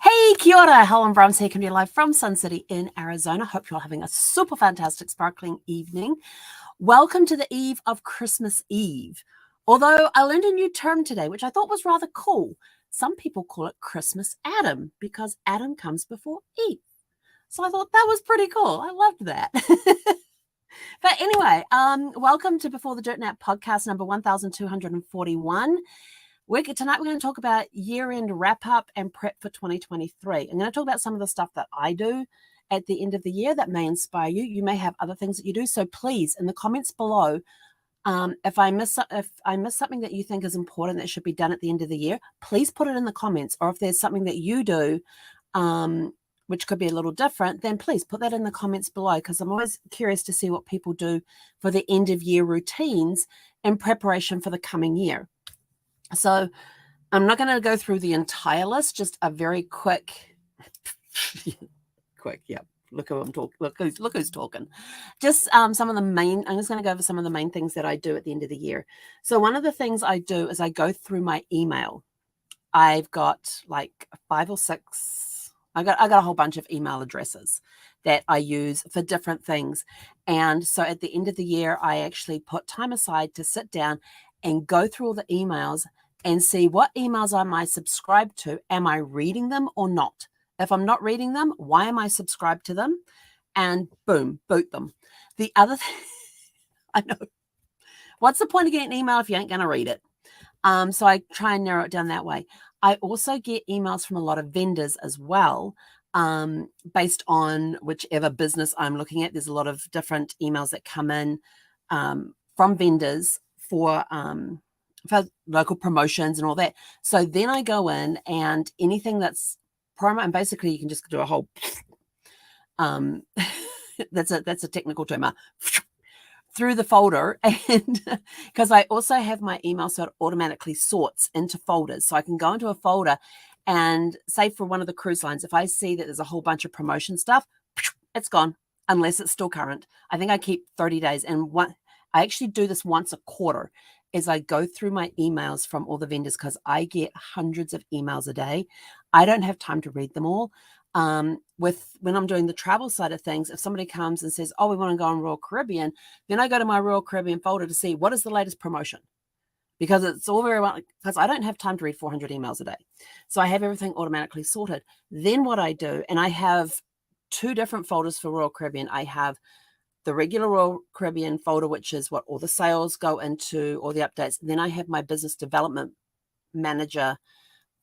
Hey, kia ora, Helen Brahms here, coming live from Sun City in Arizona. Hope you're having a super fantastic, sparkling evening. Welcome to the eve of Christmas Eve. Although I learned a new term today, which I thought was rather cool. Some people call it Christmas Adam because Adam comes before Eve. So I thought that was pretty cool. I loved that. But anyway, welcome to Before the Dirt Nap podcast number 1241. Tonight we're going to talk about year-end wrap-up and prep for 2023. I'm going to talk about some of the stuff that I do at the end of the year that may inspire you. You may have other things that you do. So please, in the comments below, if I miss something that you think is important that should be done at the end of the year, please put it in the comments. Or if there's something that you do, which could be a little different, then please put that in the comments below, because I'm always curious to see what people do for the end of year routines in preparation for the coming year. So I'm not going to go through the entire list, just a very quick, yeah. Look who I'm talking. Look who's talking. Just some of the main. I'm just going to go over some of the main things that I do at the end of the year. So one of the things I do is I go through my email. I've got like 5 or 6. I got a whole bunch of email addresses that I use for different things. And so at the end of the year, I actually put time aside to sit down and go through all the emails and see what emails am I subscribed to. Am I reading them or not? If I'm not reading them, why am I subscribed to them? And boom, boot them. The other thing, I know, what's the point of getting an email if you ain't going to read it? So I try and narrow it down that way. I also get emails from a lot of vendors as well, based on whichever business I'm looking at. There's a lot of different emails that come in from vendors for local promotions and all that. So then I go in and anything that's promo, and basically you can just do a whole that's a technical term, through the folder. And because I also have my email so it automatically sorts into folders, so I can go into a folder and say for one of the cruise lines, if I see that there's a whole bunch of promotion stuff, it's gone unless it's still current. I think I keep 30 days, and I actually do this once a quarter, is I go through my emails from all the vendors, because I get hundreds of emails a day. I don't have time to read them all. When I'm doing the travel side of things, if somebody comes and says, oh, we want to go on Royal Caribbean, then I go to my Royal Caribbean folder to see what is the latest promotion, because it's all very well, because I don't have time to read 400 emails a day. So I have everything automatically sorted. Then what I do, and I have 2 different folders for Royal Caribbean. I have the regular Royal Caribbean folder, which is what all the sales go into, all the updates. And then I have my business development manager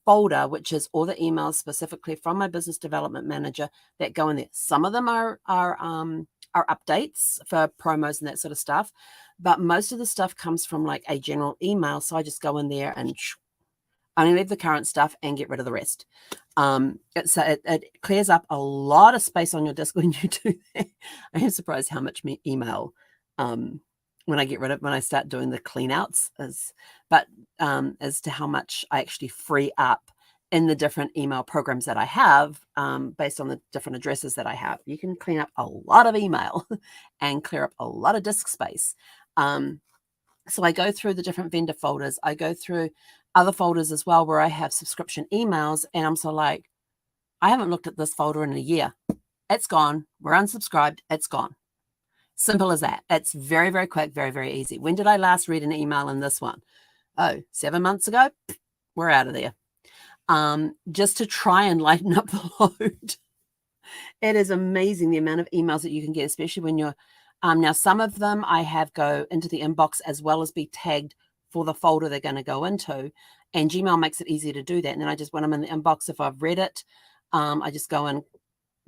folder, which is all the emails specifically from my business development manager that go in there. Some of them are updates for promos and that sort of stuff, but most of the stuff comes from like a general email. So I just go in there and only leave the current stuff and get rid of the rest. It clears up a lot of space on your disk when you do that. I am surprised how much email when I start doing the clean outs as to how much I actually free up in the different email programs that I have, based on the different addresses that I have. You can clean up a lot of email and clear up a lot of disk space. So I go through the different vendor folders. I go through other folders as well where I have subscription emails, and I'm so like, I haven't looked at this folder in a year. It's gone. We're unsubscribed. It's gone. Simple as that. It's very, very quick, very, very easy. When did I last read an email in this one? Oh, 7 months ago. We're out of there. Just to try and lighten up the load. It is amazing the amount of emails that you can get, especially when you're now some of them I have go into the inbox as well as be tagged for the folder they're going to go into, and Gmail makes it easy to do that. And then I just, when I'm in the inbox, if I've read it, I just go and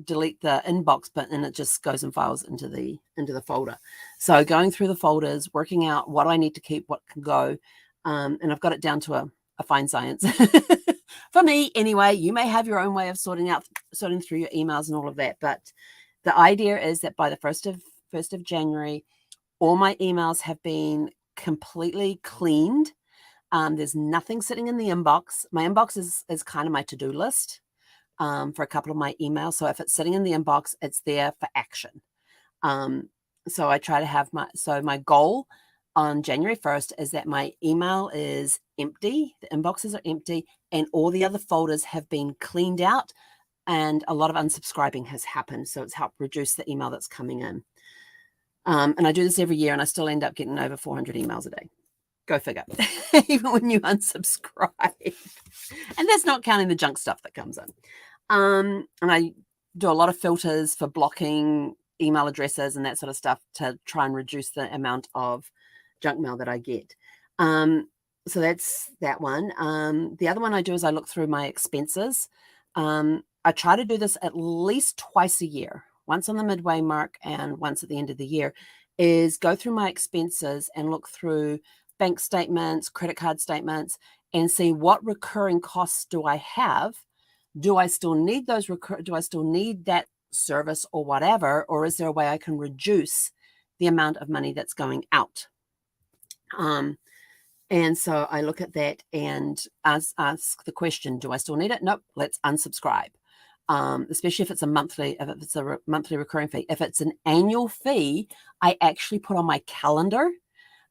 delete the inbox bit, and it just goes and files into the folder. So going through the folders, working out what I need to keep, what can go, and I've got it down to a fine science. For me anyway. You may have your own way of sorting through your emails and all of that, but the idea is that by the 1st of January, all my emails have been completely cleaned. There's nothing sitting in the inbox. My inbox is kind of my to-do list for a couple of my emails. So if it's sitting in the inbox, it's there for action. So I try to have my goal on January 1st is that my email is empty, the inboxes are empty, and all the other folders have been cleaned out, and a lot of unsubscribing has happened. So it's helped reduce the email that's coming in. And I do this every year, and I still end up getting over 400 emails a day. Go figure. Even when you unsubscribe. And that's not counting the junk stuff that comes in. And I do a lot of filters for blocking email addresses and that sort of stuff to try and reduce the amount of junk mail that I get. So that's that one. The other one I do is I look through my expenses. I try to do this at least twice a year, once on the midway mark and once at the end of the year, is go through my expenses and look through bank statements, credit card statements, and see what recurring costs do I have. Do I still need those? Do I still need that service or whatever? Or is there a way I can reduce the amount of money that's going out? And so I look at that and ask the question, do I still need it? Nope, let's unsubscribe. Especially if it's a monthly recurring fee. If it's an annual fee, I actually put on my calendar.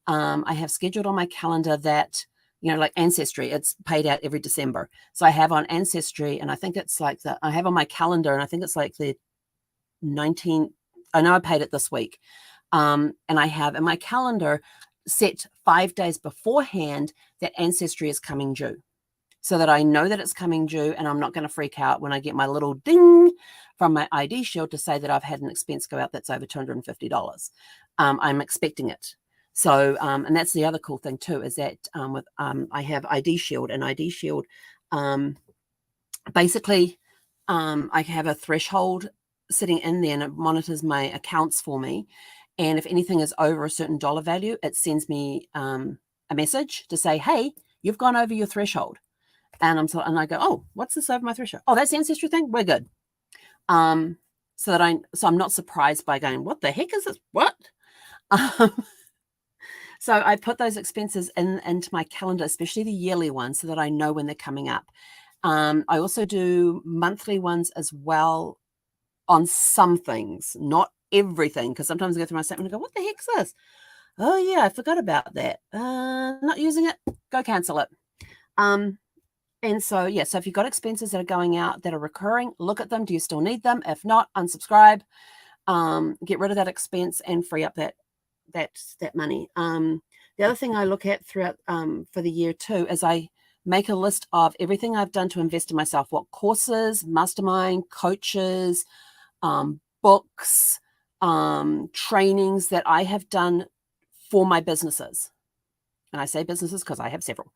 I have scheduled on my calendar that, like Ancestry, it's paid out every December. So I have on Ancestry, and I think it's like I have on my calendar, and I think it's like the 19th. I know I paid it this week. And I have in my calendar set 5 days beforehand that Ancestry is coming due, so that I know that it's coming due, and I'm not going to freak out when I get my little ding from my ID Shield to say that I've had an expense go out that's over $250. I'm expecting it. So, and that's the other cool thing too, is that I have ID Shield, and ID Shield, basically, I have a threshold sitting in there, and it monitors my accounts for me. And if anything is over a certain dollar value, it sends me a message to say, hey, you've gone over your threshold. And I go, oh, what's this over my threshold? Oh, that's the Ancestry thing. We're good. So I'm not surprised by going, what the heck is this? What? So I put those expenses into my calendar, especially the yearly ones, so that I know when they're coming up. I also do monthly ones as well on some things, not everything, because sometimes I go through my statement and go, what the heck's this? Oh yeah, I forgot about that. Not using it, go cancel it. And so, yeah, so if you've got expenses that are going out that are recurring, look at them. Do you still need them? If not, unsubscribe, get rid of that expense and free up that money. The other thing I look at throughout for the year too is I make a list of everything I've done to invest in myself, what courses, mastermind, coaches, books, trainings that I have done for my businesses. And I say businesses because I have several.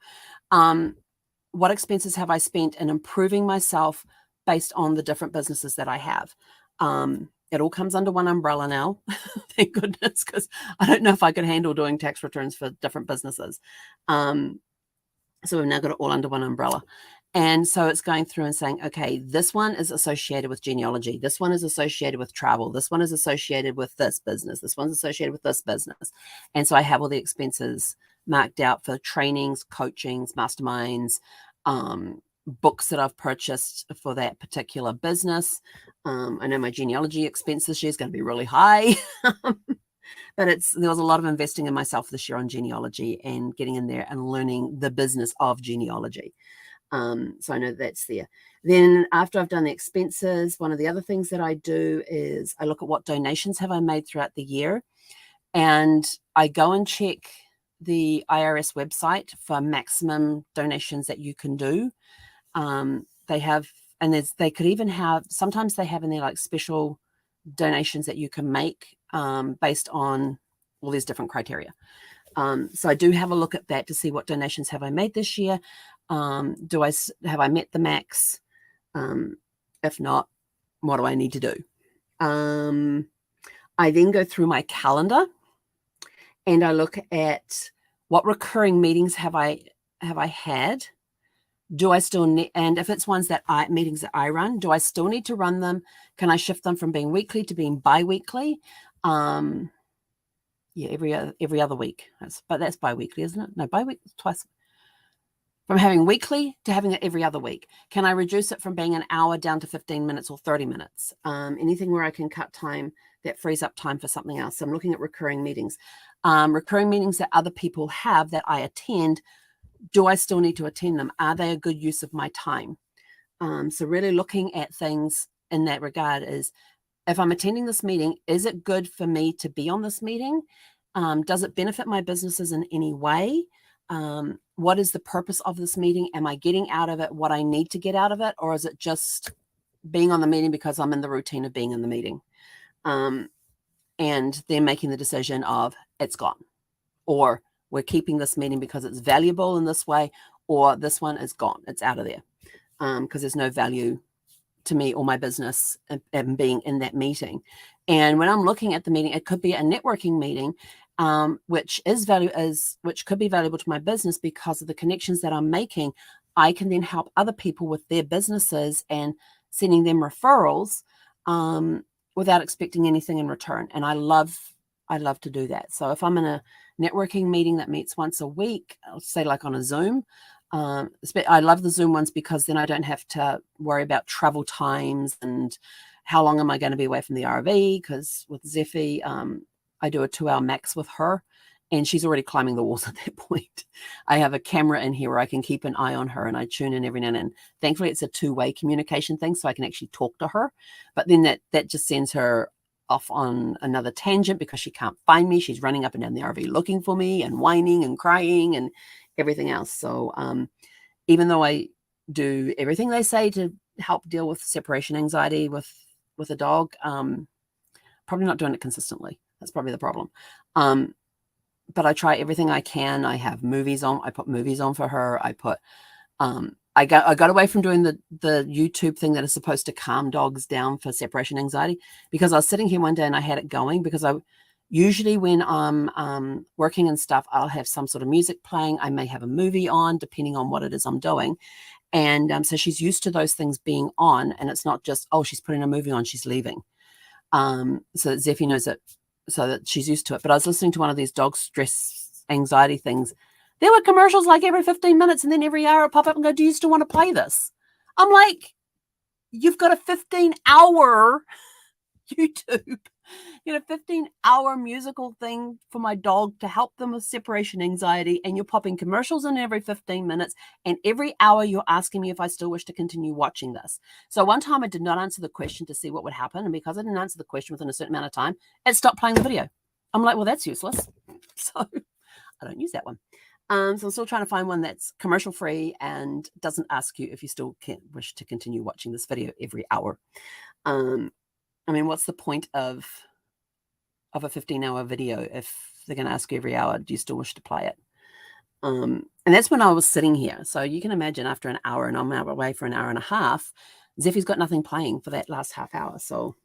What expenses have I spent in improving myself based on the different businesses that I have? It all comes under one umbrella now, thank goodness, because I don't know if I could handle doing tax returns for different businesses. So we've now got it all under one umbrella. And so it's going through and saying, okay, this one is associated with genealogy. This one is associated with travel. This one is associated with this business. This one's associated with this business. And so I have all the expenses marked out for trainings, coachings, masterminds, books that I've purchased for that particular business. I know my genealogy expense this year is going to be really high, but there was a lot of investing in myself this year on genealogy and getting in there and learning the business of genealogy. So I know that's there. Then after I've done the expenses, one of the other things that I do is I look at what donations have I made throughout the year, and I go and check the IRS website for maximum donations that you can do. They have, and they could even have, sometimes they have in there like special donations that you can make based on all these different criteria. So I do have a look at that to see what donations have I made this year. Have I met the max? If not, what do I need to do? I then go through my calendar and I look at what recurring meetings have I had. Do I still need, and if it's meetings that I run, do I still need to run them? Can I shift them from being weekly to being bi-weekly? Yeah, every other week. But that's bi-weekly, isn't it? No, bi-weekly, twice. From having weekly to having it every other week. Can I reduce it from being an hour down to 15 minutes or 30 minutes? Anything where I can cut time that frees up time for something else. So I'm looking at recurring meetings. Recurring meetings that other people have that I attend, do I still need to attend them? Are they a good use of my time? So really looking at things in that regard is, if I'm attending this meeting, is it good for me to be on this meeting? Does it benefit my businesses in any way? What is the purpose of this meeting? Am I getting out of it what I need to get out of it? Or is it just being on the meeting because I'm in the routine of being in the meeting? And then making the decision of it's gone, or we're keeping this meeting because it's valuable in this way, or this one is gone, it's out of there, because there's no value to me or my business and being in that meeting. And when I'm looking at the meeting, it could be a networking meeting, which could be valuable to my business because of the connections that I'm making. I can then help other people with their businesses and sending them referrals without expecting anything in return. And I love to do that. So if I'm in a networking meeting that meets once a week, I'll say like on a Zoom, I love the Zoom ones because then I don't have to worry about travel times and how long am I going to be away from the RV, because with Zeffie, I do a 2-hour max with her and she's already climbing the walls at that point. I have a camera in here where I can keep an eye on her and I tune in every now and then. Thankfully, it's a 2-way communication thing, so I can actually talk to her. But then that just sends her off on another tangent because she can't find me. She's running up and down the RV looking for me and whining and crying and everything else. So even though I do everything they say to help deal with separation anxiety with a dog, probably not doing it consistently. That's probably the problem. But I try everything I can. I have movies on. I put movies on for her. I put, I got away from doing the YouTube thing that is supposed to calm dogs down for separation anxiety, because I was sitting here one day and I had it going, because I usually when I'm working and stuff, I'll have some sort of music playing. I may have a movie on, depending on what it is I'm doing. And so she's used to those things being on, and it's not just, oh, she's putting a movie on, she's leaving. So that Zeffie knows it, so that she's used to it. But I was listening to one of these dog stress anxiety things. There were commercials like every 15 minutes, and then every hour it pop up and go, do you still want to play this? I'm like, you've got a 15-hour YouTube, 15-hour musical thing for my dog to help them with separation anxiety, and you're popping commercials in every 15 minutes, and every hour you're asking me if I still wish to continue watching this. So one time I did not answer the question to see what would happen, and because I didn't answer the question within a certain amount of time, it stopped playing the video. I'm like, well, that's useless. So I don't use that one. So I'm still trying to find one that's commercial free and doesn't ask you if you still wish to continue watching this video every hour. I mean, what's the point of a 15-hour video if they're going to ask you every hour, do you still wish to play it? And that's when I was sitting here. So you can imagine after an hour, and I'm out away for an hour and a half, Zeffie's got nothing playing for that last half hour. So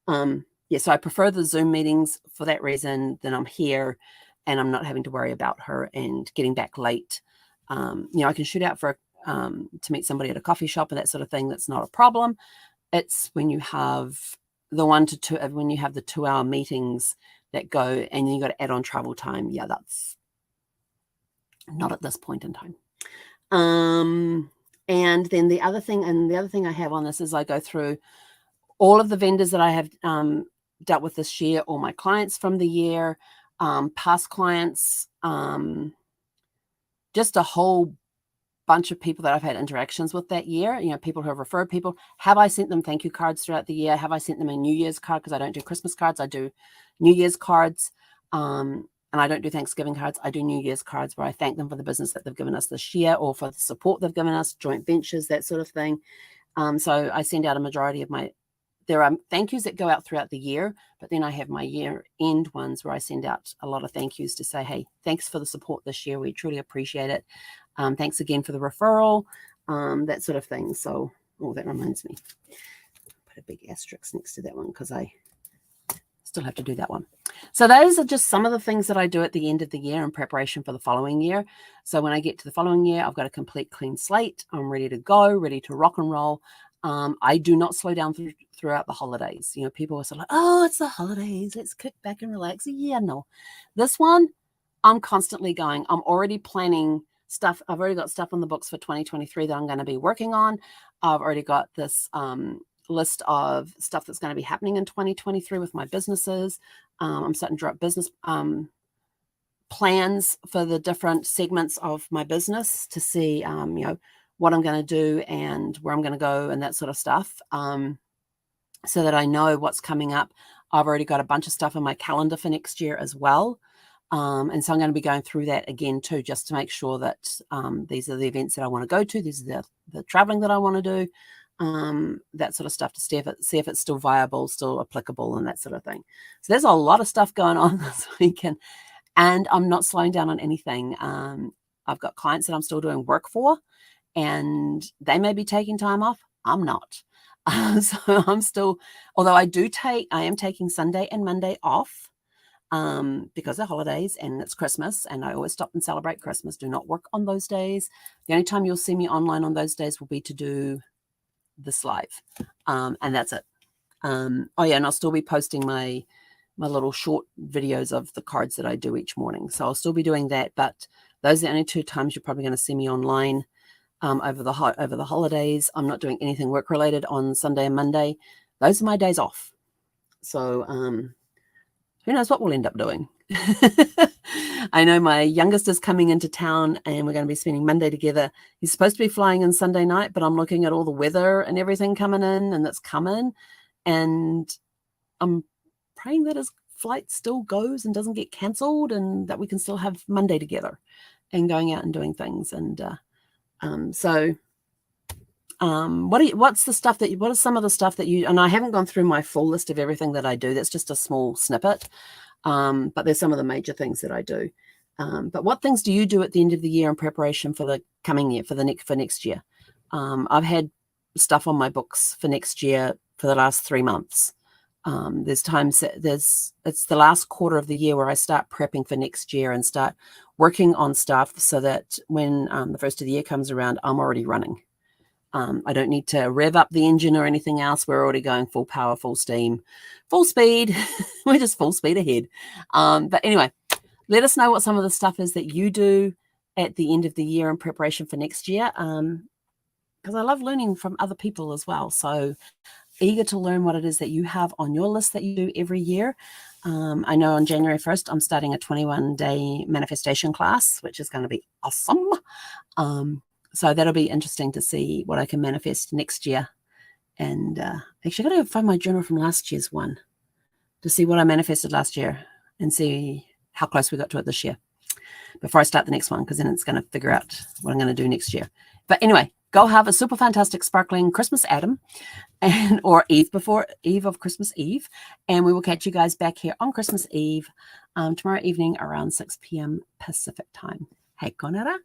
yeah, so I prefer the Zoom meetings for that reason. Then I'm here and I'm not having to worry about her and getting back late. I can shoot out for to meet somebody at a coffee shop and that sort of thing. That's not a problem. It's when you have the 1 to 2, when you have the 2-hour meetings that go, and then you got to add on travel time. Yeah, that's not at this point in time. And then the other thing I have on this is I go through all of the vendors that I have dealt with this year, all my clients from the year, past clients, just a whole bunch of people that I've had interactions with that year, people who have referred people. Have I sent them thank you cards throughout the year? Have I sent them a New Year's card? Because I don't do Christmas cards. I do New Year's cards. And I don't do Thanksgiving cards. I do New Year's cards where I thank them for the business that they've given us this year, or for the support they've given us, joint ventures, that sort of thing. So I send out a majority of there are thank yous that go out throughout the year, but then I have my year end ones where I send out a lot of thank yous to say, hey, thanks for the support this year. We truly appreciate it. Thanks again for the referral, that sort of thing. So, that reminds me. Put a big asterisk next to that one because I still have to do that one. So those are just some of the things that I do at the end of the year in preparation for the following year. So when I get to the following year, I've got a complete clean slate. I'm ready to go, ready to rock and roll. I do not slow down throughout the holidays. People are sort of like, oh, it's the holidays, let's kick back and relax. Yeah, no. This one, I'm constantly going. I'm already planning stuff. I've already got stuff on the books for 2023 that I'm going to be working on. I've already got this list of stuff that's going to be happening in 2023 with my businesses. I'm starting to drop business plans for the different segments of my business to see, what I'm going to do and where I'm going to go and that sort of stuff, so that I know what's coming up. I've already got a bunch of stuff in my calendar for next year as well. And so I'm going to be going through that again too, just to make sure that these are the events that I want to go to. These are the traveling that I want to do, that sort of stuff, to see if it's still viable, still applicable, and that sort of thing. So there's a lot of stuff going on this weekend, and I'm not slowing down on anything. I've got clients that I'm still doing work for, and they may be taking time off. I'm not. So I'm still, although I am taking Sunday and Monday off, because they're holidays and it's Christmas, and I always stop and celebrate Christmas. Do not work on those days. The only time you'll see me online on those days will be to do this live, and that's it. And I'll still be posting my little short videos of the cards that I do each morning, so I'll still be doing that. But those are the only 2 times you're probably going to see me online over the holidays. I'm not doing anything work related on Sunday and Monday. Those are my days off. So who knows what we'll end up doing. I know my youngest is coming into town, and we're going to be spending Monday together. He's supposed to be flying in Sunday night, but I'm looking at all the weather and everything coming in, and that's coming. And I'm praying that his flight still goes and doesn't get cancelled, and that we can still have Monday together and going out and doing things. And what are some of the stuff that you, and I haven't gone through my full list of everything that I do. That's just a small snippet. But there's some of the major things that I do. But what things do you do at the end of the year in preparation for the coming year, for next year? I've had stuff on my books for next year for the last 3 months. There's times that it's the last quarter of the year where I start prepping for next year and start working on stuff so that when the first of the year comes around, I'm already running. I don't need to rev up the engine or anything else. We're already going full power, full steam, full speed. We're just full speed ahead. But anyway, let us know what some of the stuff is that you do at the end of the year in preparation for next year. Because I love learning from other people as well. So eager to learn what it is that you have on your list that you do every year. I know on January 1st, I'm starting a 21-day manifestation class, which is going to be awesome. So that'll be interesting to see what I can manifest next year. And actually, I got to find my journal from last year's one to see what I manifested last year and see how close we got to it this year before I start the next one, because then it's going to figure out what I'm going to do next year. But anyway, go have a super fantastic, sparkling Christmas Adam, or Eve of Christmas Eve. And we will catch you guys back here on Christmas Eve tomorrow evening around 6 p.m. Pacific time. Hei konara.